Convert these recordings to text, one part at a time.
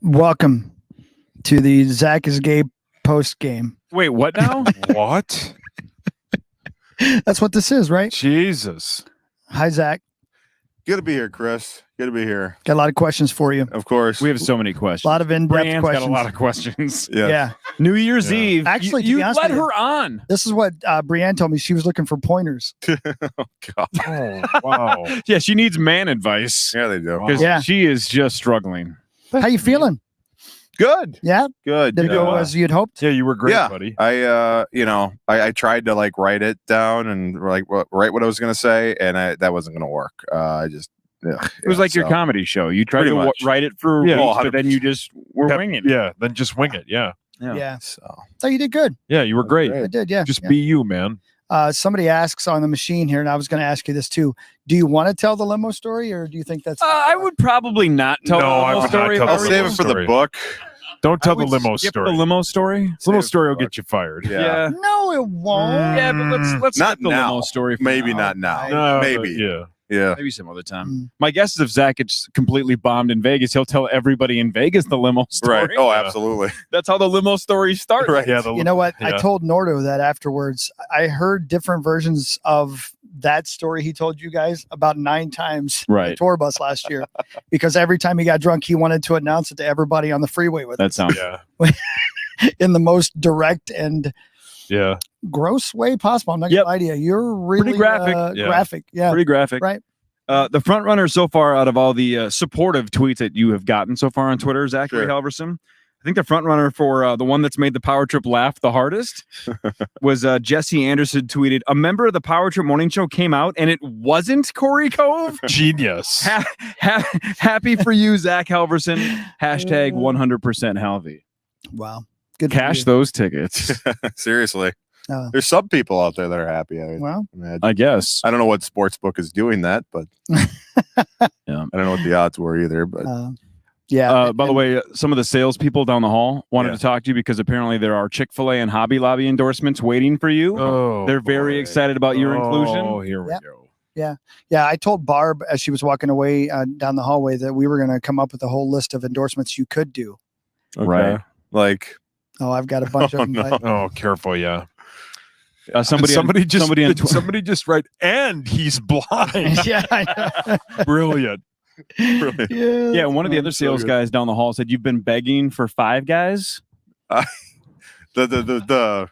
Welcome to the Zach is Gay post game. Wait, what now? What? That's what this is, right? Jesus. Hi, Zach. Good to be here, Chris. Good to be here. Got a lot of questions for you. Of course. We have so many A questions. lot of in-depth Brianne's questions. got a lot of questions. Yeah. New Year's Yeah. Eve. Actually, to you be honest let with you- her on. This is what Brianne told me. She was looking for pointers. Oh, God. Oh, wow. Yeah, she needs man advice Yeah, they do. Wow. because Yeah. she is just struggling. How you feeling? Good. Yeah? Good. Did it go as you'd hoped? Yeah, you were great, Yeah. buddy. I tried to like write it down and write what I was going to say, and that wasn't going to work. It was like your comedy show. You tried Pretty to much. write it for Yeah. weeks, Oh, but then you just were Yep. winging it. Yeah, then just wing it. Yeah. Yeah. So So you did good. Yeah, you were great. Great. I did, yeah. Just yeah. be you, man. Somebody asks on the machine here, and I was going to ask you this too. Do you want to tell the limo story, or do you think that's... I would probably not tell No, the I limo would not story. tell if I'll the were save you. it for the story. book. Don't tell I the would limo skip story. The limo story. Limo Save story it will for get you fired. Yeah. No, it won't. Yeah, but let's Not skip the limo now. story. For Maybe now. not now. No, Maybe. Yeah. Yeah. Maybe some other time. Mm. My guess is if Zach gets completely bombed in Vegas, he'll tell everybody in Vegas the limo story. Right. Oh, Yeah. absolutely. That's how the limo story starts. Right. Yeah. The, You know what? I Yeah. told Nordo that afterwards. I heard different versions of that story he told you guys about 9 times on the Right. tour bus last year, because every time he got drunk, he wanted to announce it to everybody on the freeway with That sounds. yeah. in the most direct and Yeah. gross way possible. I'm not gonna Yep. lie to you. You're really graphic. Yeah. graphic. Yeah. Pretty graphic. Right. The front runner so far out of all the supportive tweets that you have gotten so far on Twitter, Zachary Sure. Halverson. I think the front runner for the one that's made the Power Trip laugh the hardest was Jesse Anderson tweeted, a member of the Power Trip morning show came out and it wasn't Corey Cove. Genius. Happy for you, Zach Halverson. Hashtag 100% Halvey. Wow. Good. for Cash you. those tickets. Seriously. Uh, There's some people out there that are happy. I well, imagine. I guess. I don't know what sports book is doing that, but Yeah. I don't know what the odds were either. But yeah. By the way, some of the salespeople down the hall wanted Yeah. to talk to you because apparently there are Chick-fil-A and Hobby Lobby endorsements waiting for you. Oh, They're very boy. excited about your Oh, inclusion. here we Yep. go. Yeah, I told Barb as she was walking away down the hallway that we were going to come up with a whole list of endorsements you could do. Right. Like, Oh, I've got a bunch Oh, of them. no. but- Oh, careful. Yeah. Somebody just write, and he's blind. yeah, I know. Brilliant. really. Yeah, one of the Oh, other so sales good. guys down the hall said you've been begging for Five Guys. The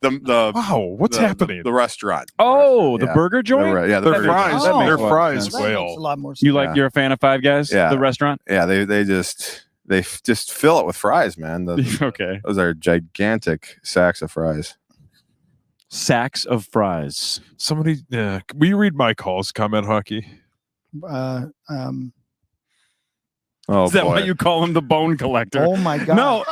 Wow. What's happening? The restaurant. Oh, the Yeah. burger joint. Yeah, the Their burger fries. joint. Oh. Their That makes fries sense. That makes a whale. lot more sense. You like Yeah. you're a fan of Five Guys? Yeah. The restaurant. Yeah, they just fill it with fries, man. Okay. Those are gigantic sacks of fries. Sacks of fries. Somebody, yeah. Will you read my calls? Comment hockey. Uh, Oh Is that boy. why you call him the bone collector? oh my god.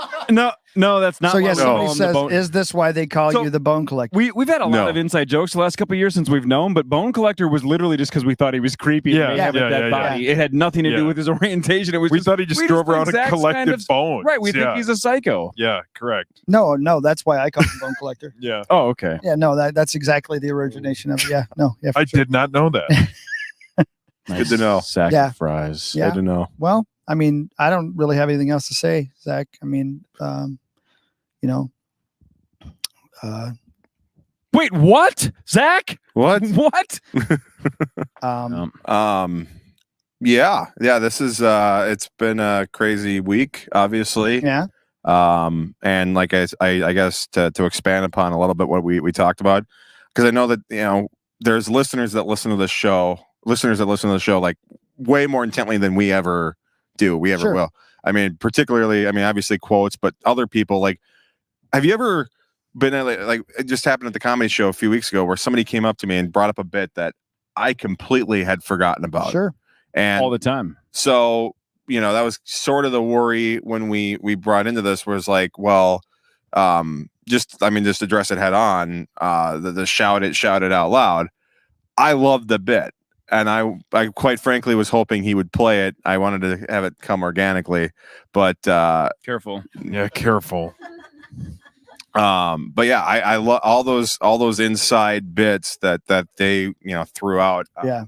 No, that's not. So why yeah, we call somebody him the says, bone- "Is this why they call So- you the bone collector?" We've had a lot No. of inside jokes the last couple of years since we've known, but Bone Collector was literally just because we thought he was creepy. Yeah, and he had a yeah, dead yeah, body. It had nothing to do Yeah. with his orientation. It was We just, thought he just we drove think around and Zach's collected kind of- bones. right. We yeah. think he's a psycho. Yeah, correct. No, that's why I call him bone collector. Yeah. Oh, okay. Yeah, no, that's exactly the origination of it. Yeah, no, yeah. For I sure. did not know that. Good to know. Sack Yeah. of fries. Yeah. Good to know. Well, I mean, I don't really have anything else to say, Zach. I mean, you know, Wait, what? Zach? What? What? Yeah. This is it's been a crazy week, obviously. yeah, And like I guess to expand upon a little bit what we talked about, because I know that there's listeners that listen to the show like way more intently than we ever do. We ever Sure. will. I mean, particularly, obviously quotes, but other people, like, have you ever been at, like it just happened at the comedy show a few weeks ago where somebody came up to me and brought up a bit that I completely had forgotten about. sure. And All the time. so, that was sort of the worry when we brought into this was like, well, just address it head on. The shout it out loud. I loved the bit. And I quite frankly was hoping he would play it. I wanted to have it come organically, but Careful. Yeah, careful. but yeah, I love all those inside bits that they threw out. Yeah.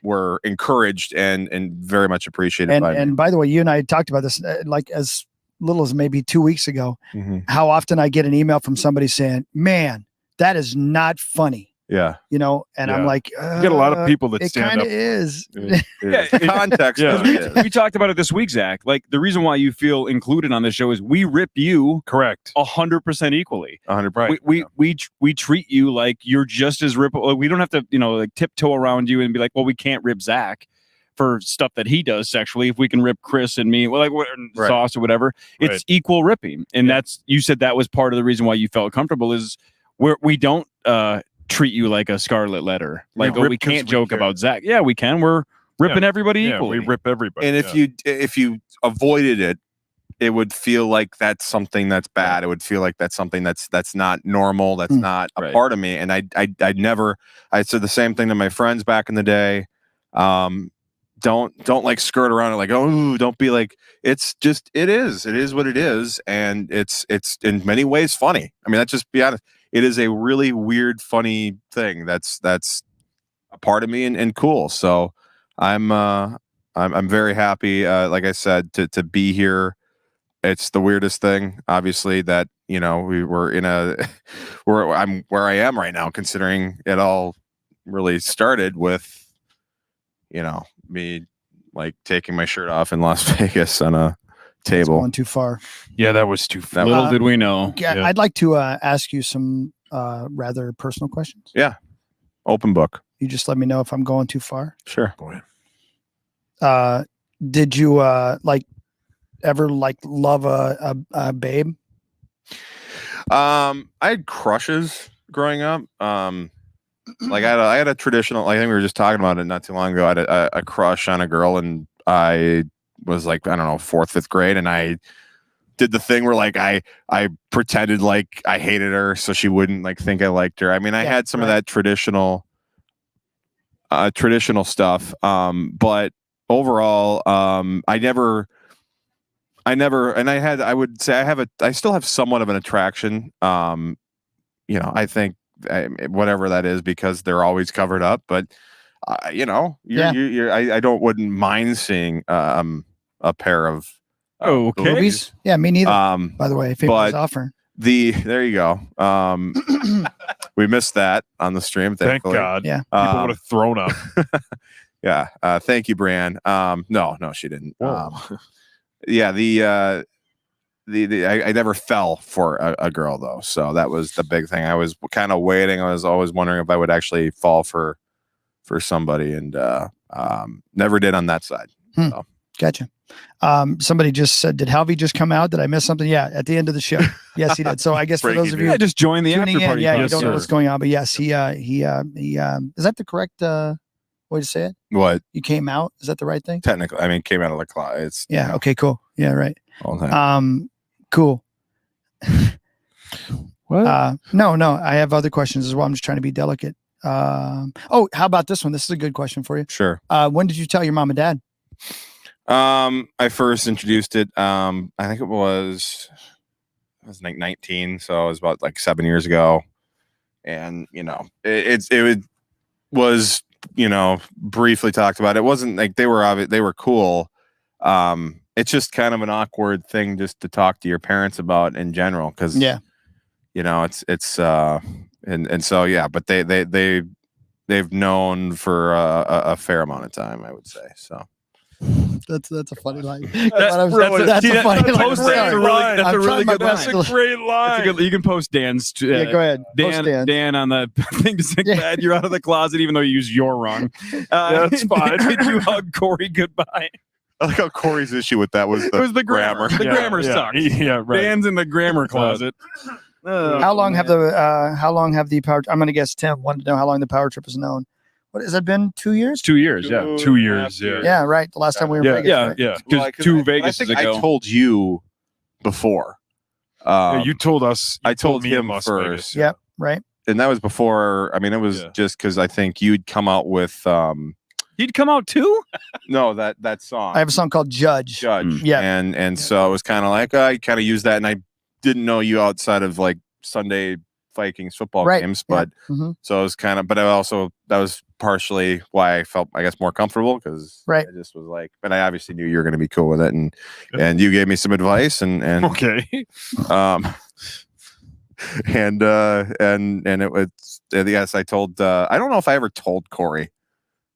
were encouraged and very much appreciated by me. And by the way, you and I talked about this like as little as maybe 2 weeks ago. Mhm. How often I get an email from somebody saying, "Man, that is not funny," Yeah, you know, and I'm Yeah. like, You get a lot of people that It stand kind up. of is. the it- context. Yeah. of it is. we talked about it this week, Zach. Like the reason why you feel included on this show is we rip you Correct. 100% equally. 100%. Right. We treat you like you're just as rip. We don't have to, like tiptoe around you and be like, well, we can't rip Zach for stuff that he does sexually. If we can rip Chris and me, well, like Right. Sauce or whatever, it's Right. equal ripping. And Yeah. that's, you said that was part of the reason why you felt comfortable is we don't treat you like a scarlet letter. Like, rip we 'cause can't we joke care. about Zach. Yeah, we can. We're ripping everybody Yeah, equally. we rip everybody. And yeah. if you avoided it, it would feel like that's something that's bad. It would feel like that's something that's not normal. That's not a Right. part of me. And I never. I said the same thing to my friends back in the day. Don't like skirt around it like, oh, don't be like, it's just, it is what it is. And it's in many ways funny. I mean, that's just be honest. It is a really weird, funny thing. That's a part of me and cool. So I'm very happy. Like I said, to be here. It's the weirdest thing, obviously, that, we were in where I am right now, considering it all really started with, me like taking my shirt off in Las Vegas on a It's table. going too far. Yeah, that was too far. Little did we know. Yeah, Yeah. I'd like to ask you some rather personal questions. Open book. You just let me know if I'm going too far. Sure. Boy. Did you ever love a babe? I had crushes growing up. Like I had a traditional. I think we were just talking about it not too long ago. I had a crush on a girl, and I was like, I don't know, 4th, 5th grade, and I did the thing where like I pretended like I hated her so she wouldn't like think I liked her. I mean, I Yeah, had some of right. that traditional stuff. But overall, I never, and I would say I still have somewhat of an attraction. I think whatever that is, because they're always covered up, but I wouldn't mind seeing a pair of Okay. Movies? Yeah, me neither. By the way, if anybody's but- offering. There you go. We missed that on the stream. Thank Thankfully. God. Yeah. People would have thrown up. Yeah. Thank you, Brian. No, she didn't. Whoa. Yeah. I never fell for a girl though, so that was the big thing. I was kind of waiting. I was always wondering if I would actually fall for somebody, and never did on that side. Gotcha. Somebody just said, did Halvey just come out? Did I miss something? Yeah, at the end of the show. Yes, he did. So I guess for Breaking those of news. you Yeah, just join the tuning after in, party. yeah, you Yes, don't know sir. what's going on, but yes, he is that the correct way to say it? What You came out? Is that the right thing? technically, I mean, came out of the closet. It's Yeah. Okay. Cool. Yeah. Right. all the time. Cool. What? No. I have other questions as well. I'm just trying to be delicate. How about this one? This is a good question for you. Sure. When did you tell your mom and dad? I first introduced it. I think I was like 19, so it was about like 7 years ago, and it was briefly talked about. It wasn't like they were cool. It's just kind of an awkward thing just to talk to your parents about in general, because Yeah. it's and so yeah, but they've known for a fair amount of time, I would say. So That's a funny line. That's a funny line. post Sorry. that's a really, that's I'm a really trying my good best. line. That's a great That's line. a good, you can post Dan's. Yeah, go ahead. Post Dan. Dan on the thing to say, Yeah. glad you're out of the closet, even though you used your wrong. That's fine. Did you hug Corey goodbye? I like how Corey's issue with that was It was the grammar. The grammar sucks. Yeah, right. Dan's in the grammar closet. How long have the power? I'm going to guess Tim wanted to know how long the power trip is known. What has it been? 2 years? It's 2 years? Yeah. 2 years, yeah. Yeah, right. The last time we were in Yeah, Vegas. yeah, right? yeah. Because two Vegas I think ago. I told you before. Yeah, you told us. You I told me in him Las first. Vegas. Yep. Right. And that was before. I mean, it was Yeah. just because I think you'd come out with He'd come out too? no that song I have a song called Judge. Judge. Yeah. And so it was kind of like I kind of used that, and I didn't know you outside of like Sunday Vikings football Right. games, Yeah. but Mhm. so it was kind of. But I also that was partially why I felt, I guess, more comfortable because Right. I just was like, but I obviously knew you were going to be cool with it, and you gave me some advice, and Okay. um, and it was yes, I told. I don't know if I ever told Corey.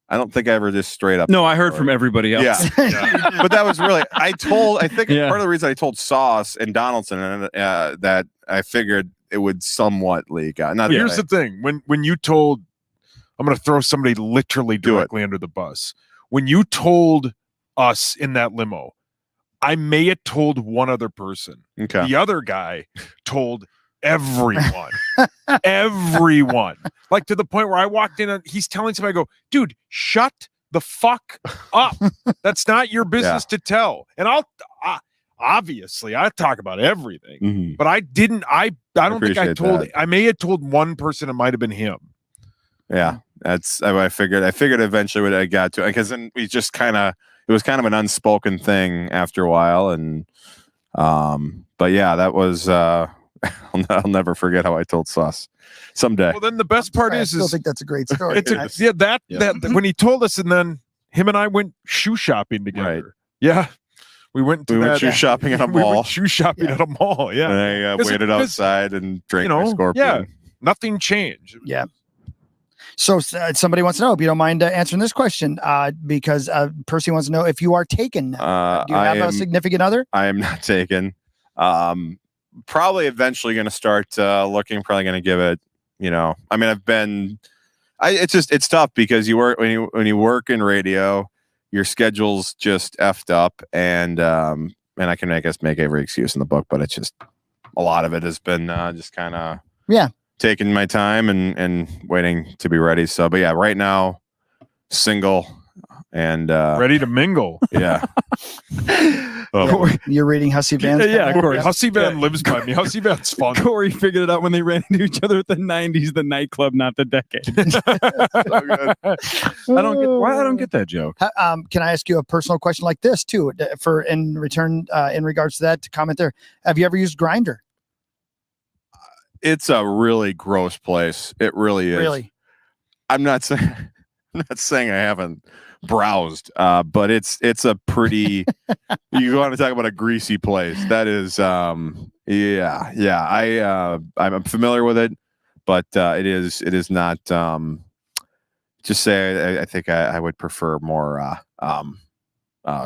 I don't think I ever just straight up. No, I heard from everybody else. Yeah. But that was really, I think Yeah. part of the reason I told Sauce and Donaldson that I figured it would somewhat leak out. Not Here's the thing: when you told, I'm going to throw somebody literally Do it. directly under the bus. When you told us in that limo, I may have told one other person. okay. The other guy told everyone, everyone. Like to the point where I walked in and he's telling somebody, I go, dude, shut the fuck up. That's not your business to tell. And obviously I talk about everything, Mhm. but I didn't. I don't think I appreciate told. that. I may have told one person. It might have been him. Yeah, that's I figured. I figured eventually when I got to it, because then we just it was kind of an unspoken thing after a while, and but yeah, that was I'll never forget how I told Sauce someday. Well, then the best part I is still think that's a great story. it's that when he told us, and then him and I went shoe shopping together. Right. Yeah, we went to We went that- shoe shopping at a we mall. went shoe shopping Yeah. at a mall. Yeah, And I waited outside and drank my Scorpion. yeah, nothing changed. Yeah. So somebody wants to know if you don't mind answering this question, because Percy wants to know if you are taken. Do you have a significant other? I am not taken. Probably eventually going to start looking. Probably going to give it. I mean, it's tough because you work when you work in radio, your schedule's just effed up, and I can make every excuse in the book, but it's just a lot of it has been just kind of taking my time and waiting to be ready. So, but yeah, right now, single and Ready to mingle. yeah. You're reading Hussy Van's. Yeah, comment? Corey. Hussy Van lives by me. Hussy Van's fun. Corey figured it out when they ran into each other at the 90s, the nightclub, not the decade. I don't get that joke. Can I ask you a personal question like this too? For in return, in regards to that, to comment there. Have you ever used Grindr? It's a really gross place. It really is. Really? I'm not saying I haven't browsed, but it's a pretty. You want to talk about a greasy place? That is, yeah. I'm familiar with it, but it is not. Just say I think I would prefer more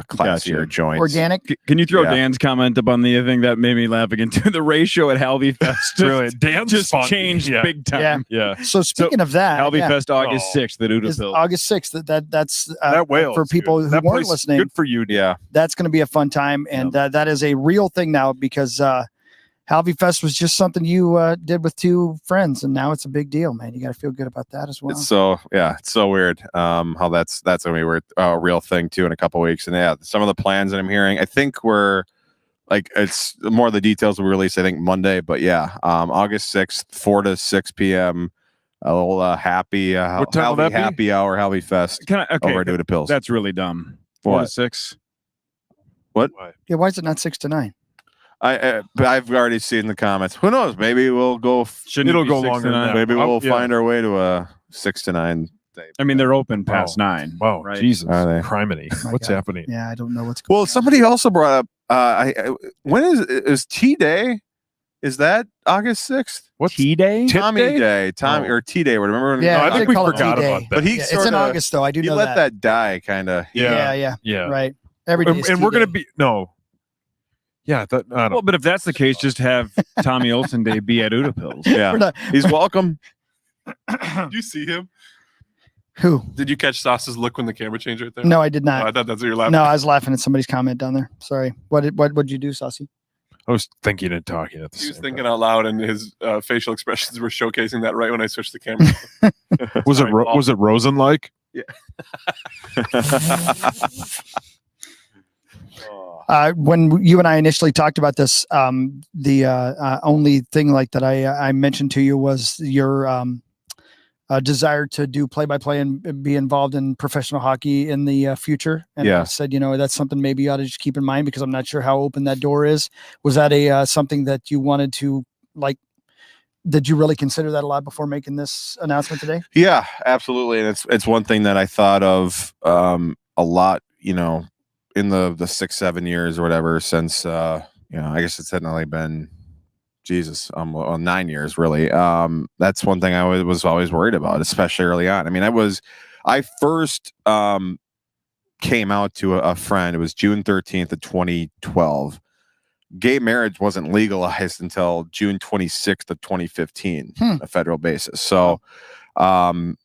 classier Gotcha. joints. Organic? Can you throw Yeah. Dan's comment up on the thing that made me laugh again? To the ratio at Halvey Fest. Brilliant. Dan's just fun. changed Yeah. big time. Yeah. So speaking of that, Halvey Fest August Oh. 6th at is Udapil. August 6th. That's That whale for is people good. who That weren't place is listening. Good for you. Dan. Yeah. That's going to be a fun time, and that is a real thing now because Halvey Fest was just something you did with two friends, and now it's a big deal, man. You got to feel good about that as well. It's so weird. How that's gonna be a real thing too in a couple weeks. And yeah, some of the plans that I'm hearing, I think we're like it's more of the details will be released. I think Monday, but yeah, August 6th, 4 to 6 p.m. A little happy What time will that be? happy hour Halvey Fest Can I, okay, over at Pills. that's really dumb. 4 to What? 6. Yeah, why is it not 6 to 9? But I've already seen the comments. Who knows? Maybe we'll go. Shouldn't It'll it be go 6 to longer than 9? that. Maybe Oh, we'll yeah. find our way to a 6 to 9. I mean, they're open past 9. Wow. Right? Jesus. Are they? Criminy. My What's God. happening? Yeah, I don't know what's going Well, on. somebody also brought up. When is T Day? Is that August 6th? What's T-Day? Tip Tommy Day? Day, Tommy Oh. or T Day. Remember? When Yeah, No, I they think we call it forgot T-Day. about that. But he Yeah, it's in sorta- August, though. I do He know let that die, kind of. Yeah, yeah, Yeah. right. Every day, And we're going to be no. Yeah, that I don't Well, but if that's the case, just have Tommy Olsen Day be at Udapils. Yeah, he's welcome. Did you see him? Who? Did you catch Sauce's look when the camera changed right there? No, I did Oh, I not. thought that's what you're laughing. No, I was laughing at somebody's comment down there. Sorry. What'd you do, Saucy? I was thinking and talking at the He was same thinking time. out loud, and his facial expressions were showcasing that right when I switched the camera. Was it Sorry, Paul. was it Rosen like? When you and I initially talked about this, the only thing like that I mentioned to you was your desire to do play-by-play and be involved in professional hockey in the future. And I Yeah. said, that's something maybe you ought to just keep in mind because I'm not sure how open that door is. Was that a something that you wanted to like did you really consider that a lot before making this announcement today? Yeah, absolutely. And it's one thing that I thought of a lot, you know, in the 6-7 years or whatever since you know, I guess it's only been 9 years really. That's one thing I was always worried about, especially early on. I mean, I first came out to a friend. It was June 13th of 2012. Gay marriage wasn't legalized until June 26th of 2015 on a federal basis. So, and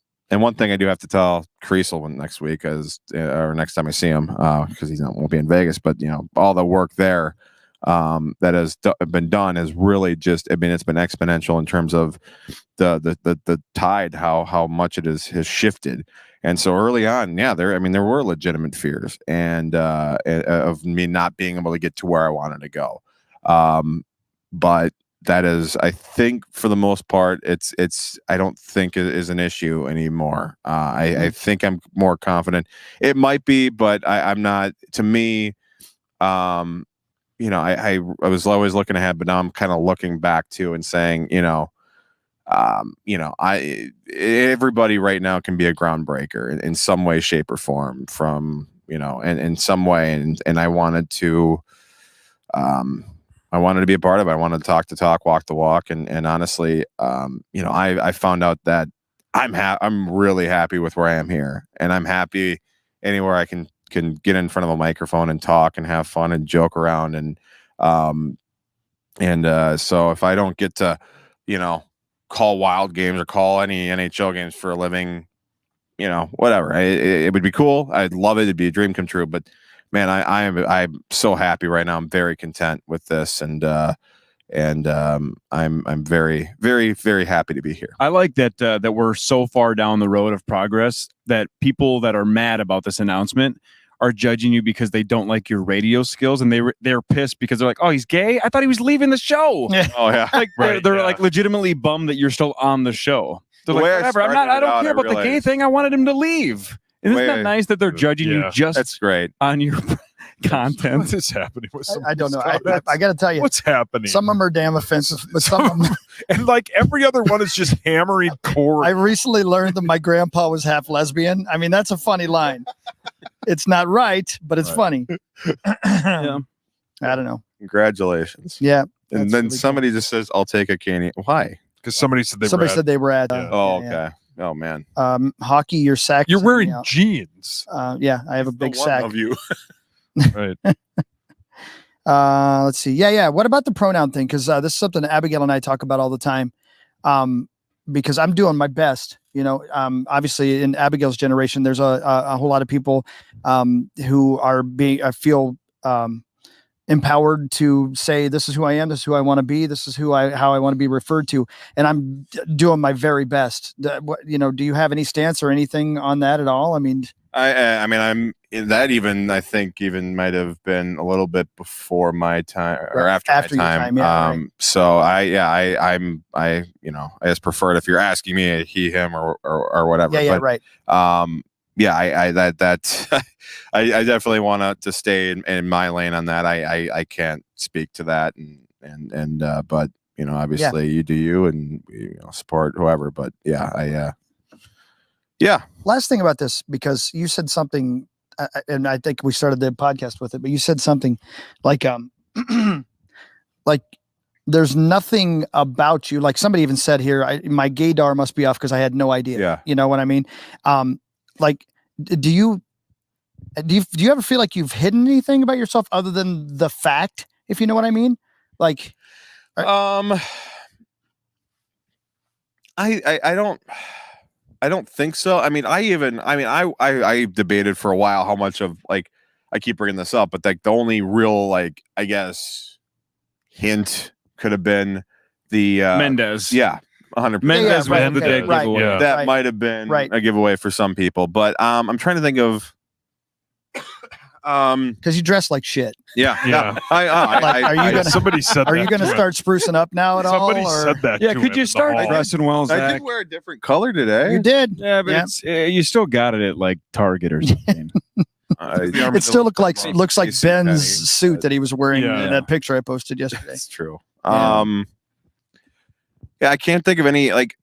one thing I do have to tell Creasel next week or next time I see him, because won't be in Vegas, but you know, all the work there that has been done has really just, I mean, it's been exponential in terms of the tide, how much it has shifted. And so early on, yeah, there were legitimate fears and of me not being able to get to where I wanted to go. But that is, I think for the most part, I don't think it is an issue anymore. I think I'm more confident. It might be, but I'm not. To me, you know, I was always looking ahead, but now I'm kind of looking back too and saying, you know, everybody right now can be a groundbreaker in some way, shape, or form. From you know, and in some way, and I wanted to, be a part of it. I wanted to talk the talk, walk the walk, and honestly, you know, I found out that I'm really happy with where I am here, and I'm happy anywhere I can get in front of a microphone and talk and have fun and joke around so if I don't get to, you know, call wild games or call any NHL games for a living, you know, whatever, it would be cool. I'd love it. It'd be a dream come true. But man, I'm so happy right now. I'm very content with this, and I'm very, very, very happy to be here. I like that we're so far down the road of progress that people that are mad about this announcement are judging you because they don't like your radio skills, and they're pissed because they're like, oh, he's gay. I thought he was leaving the show. Yeah. Oh yeah, Like they're like legitimately bummed that you're still on the show. They're The like, way I whatever. I started don't out, care I about the gay realized- thing. I wanted him to leave. Isn't way that I- nice that they're judging you Yeah. just That's great. on your What content? is happening with some I don't know. of these I got to tell you, What's happening? some of them are damn offensive, but some of them. And like every other one is just hammering core. I recently learned that my grandpa was half lesbian. I mean, that's a funny line. It's not right, but it's Right. funny. Yeah. I don't know. Congratulations. Yeah. And That's then really somebody just says, "I'll take a candy." Why? Because somebody said they Somebody were said they were at. Yeah. Oh, yeah, okay. Oh man. yeah. Hockey, your sack. you're wearing Yeah. jeans. Yeah, I have a big The one sack. of you. Right. Let's see. Yeah. What about the pronoun thing? Because this is something Abigail and I talk about all the time. Because I'm doing my best. You know, obviously in Abigail's generation, there's a whole lot of people who are I feel empowered to say, this is who I am, this is who I want to be, this is how I want to be referred to, and I'm doing my very best. You know, do you have any stance or anything on that at all? I mean, I mean, I'm in that. Even I think might have been a little bit before my time or Right, after after my your time. time, yeah, right. So I you know, I just prefer it if you're asking me a he, him, or whatever. yeah, But, right. yeah, I I definitely want to stay in my lane on that. I can't speak to that, and but you know, obviously you do you, and you know, support whoever. But yeah, yeah. Last thing about this, because you said something, and I think we started the podcast with it, but you said something like, like there's nothing about you. Like somebody even said here, my gaydar must be off because I had no idea. Yeah. You know what I mean? Like, do you ever feel like you've hidden anything about yourself other than the fact, if you know what I mean? Like, I don't think so. I mean, I debated for a while how much of, like, I keep bringing this up, but like the only real, like, I guess hint could have been the Mendez. yeah, 100%. Mendez right, was the okay, big right. giveaway. Yeah. That Right. might have been Right. a giveaway for some people, but I'm trying to think of because you dress like shit. Yeah. Like, are you gonna- somebody said Are that you going to to him. start sprucing up now at all? Somebody or- said that Yeah, to could him you in the start hall. dressing well, I Zach? did wear a different color today. You did. Yeah, but Yeah. it's you still got it at like Target or something. It still looks like JCPenney, Ben's suit but- that he was wearing Yeah. in that picture I posted yesterday. That's true. Yeah. Yeah, I can't think of any like.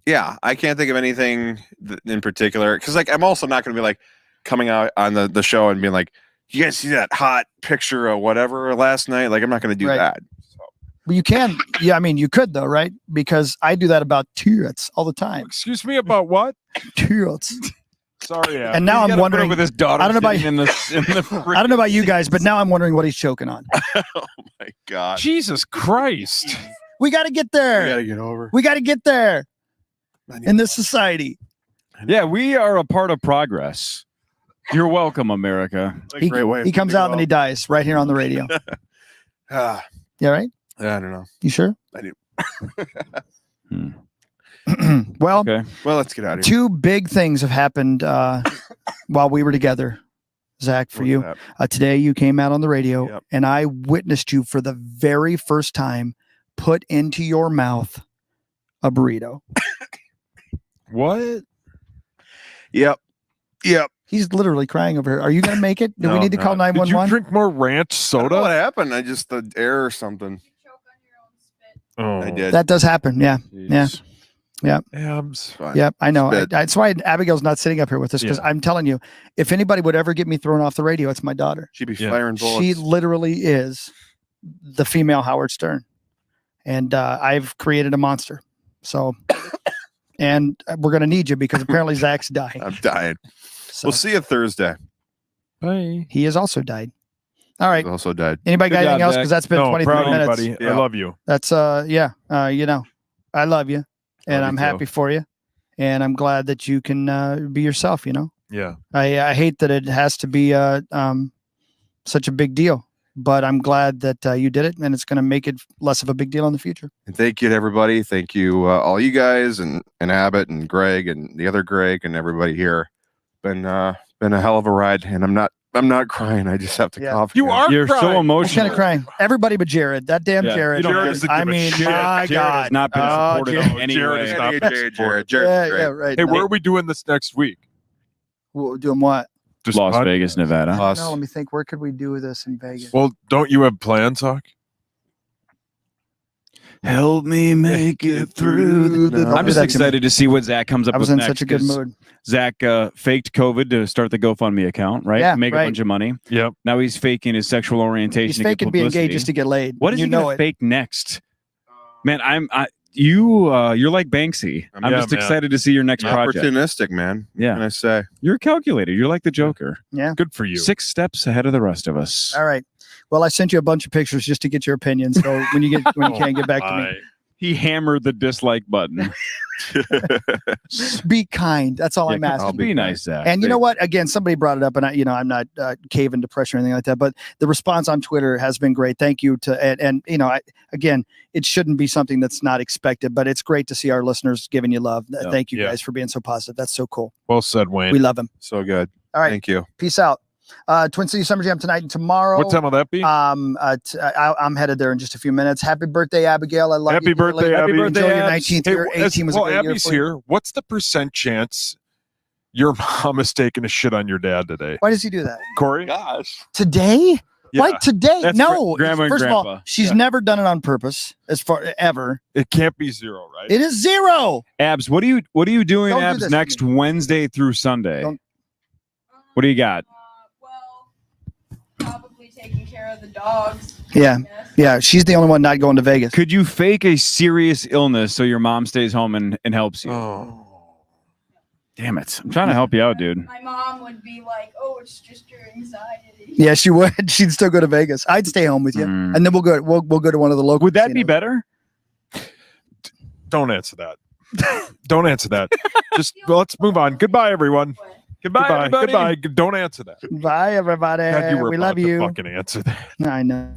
Yeah, I can't think of anything in particular because like I'm also not going to be like coming out on the show and being like, "You guys see that hot picture of whatever last night?" Like I'm not going to do Right. that. But you can. Yeah, I mean, you could though, right? Because I do that about turrets all the time. Excuse me about what? Turrets. Sorry, yeah. And now I'm wondering. with his daughter. I don't know about sitting in the I don't know about you guys, but now I'm wondering what he's choking on. Oh my god, Jesus Christ. We got to get we there. gotta get over. We got to get there in this society. Yeah, we are a part of progress. You're welcome, America. Like, great way. He comes out and then he dies right here on the radio. Ah, Yeah, right? I don't know. You sure? I do. Well, Okay. Well, let's get out of here. two big things have happened while we were together, Zach, for What's you. that? Today you came out on the radio Yep. and I witnessed you for the very first time put into your mouth a burrito. What? Yep. Yep. He's literally crying over here. Are you going to make it? Do we No, need to call Did you 911? drink more ranch I don't know what soda? happened. I just the air or something. Oh, I did. That does happen. Yeah. Yeah. Abs. Fine. Yep. I know. Spit. That's why Abigail's not sitting up here with us because I'm telling you, if anybody would ever get me thrown off the radio, it's my daughter. She'd be Yeah. firing bullets. She literally is the female Howard Stern. And I've created a monster. So, and we're going to need you because apparently Zach's dying. I'm dying. So We'll see you Thursday. Bye. he has also died. All right. He also died. Anybody got Good anything job, else? Zach. Because that's been No, 23 proud of you, minutes. buddy. Yeah. I love you. That's yeah. You know, I love you and Love you I'm too. happy for you. And I'm glad that you can be yourself, you know. Yeah. I hate that it has to be such a big deal, but I'm glad that you did it and it's going to make it less of a big deal in the future. And thank you to everybody. Thank you, all you guys, and Abbott and Greg and the other Greg and everybody here. Been a hell of a ride, and I'm not crying. I just have to Yeah. cough. You again. are You're so crying. I'm emotional. kind of crying. Everybody but Jared. That damn Yeah, Jared. you don't Jared doesn't I give a mean, shit. my Jared God. has not been Oh, supportive Jared. in any Jared way. is Yeah, not yeah, being Jared, supportive. Jared's Yeah, great. right. Hey, where are we doing this next week? We're doing what? Just Las pod- Vegas, Nevada. Us. No, let me think. Where could we do this in Vegas? Well, don't you have plans, Hawk? Help me make it through. Don't I'm do just that to me. excited to see what Zach comes up I with was in next. such a good 'cause mood. Zach faked COVID to start the GoFundMe account, right? Yeah, Make right. a bunch of money. Yep. Now he's faking his sexual orientation. He's to get faking being gay publicity. just to get laid. What is you he know gonna it. fake next? Man, you're like Banksy. I'm Yeah, just man. excited to see your next project. Opportunistic, man. What Yeah. can I say? You're calculated. You're like the Joker. Good for you. 6 steps ahead of the rest of us. All right. Well, I sent you a bunch of pictures just to get your opinion. So when you can't get back to me, He hammered the dislike button. be kind. That's all I'm Yeah, asking. be nice, Zach. And you know what? Again, somebody brought it up, and I'm not caving to pressure or anything like that. But the response on Twitter has been great. Thank you to and again, it shouldn't be something that's not expected, but it's great to see our listeners giving you love. Yeah. Thank you Yeah. guys for being so positive. That's so cool. Well said, Wayne. We love them. So good. All right. Thank you. Peace out. Twin City Summer Jam tonight and tomorrow. What time will that be? I'm headed there in just a few minutes. Happy birthday, Abigail. I love Happy you dearly. birthday, Abby. Enjoy your Abs. 19th year. 18 was a great year Abby's for you. here. What's the % chance your mom is taking a shit on your dad today? Why does he do that? Corey? Gosh. Today? Yeah. Why today? That's No. grandma and First of all, grandpa. she's Yeah. never done it on purpose, as far ever. It can't be 0, right? It is 0. Abs, what are you doing, Don't do Abs, this to next me. Wednesday through Sunday? Don't- What do you got? Probably taking care of the dogs. Yeah. I guess. Yeah. She's the only one not going to Vegas. Could you fake a serious illness so your mom stays home and helps you? Oh. Damn it. I'm trying to help you out, dude. My mom would be like, "Oh, it's just your anxiety." Yeah, she would. She'd still go to Vegas. I'd stay home with you. Mm. And then we'll go to one of the local Would that be casinos. better? Don't answer that. Don't answer that. Just let's move on. Goodbye, everyone. Goodbye, everybody. Goodbye. Don't answer that. Bye, everybody. God, you were We about love to you. fucking answer that. I know.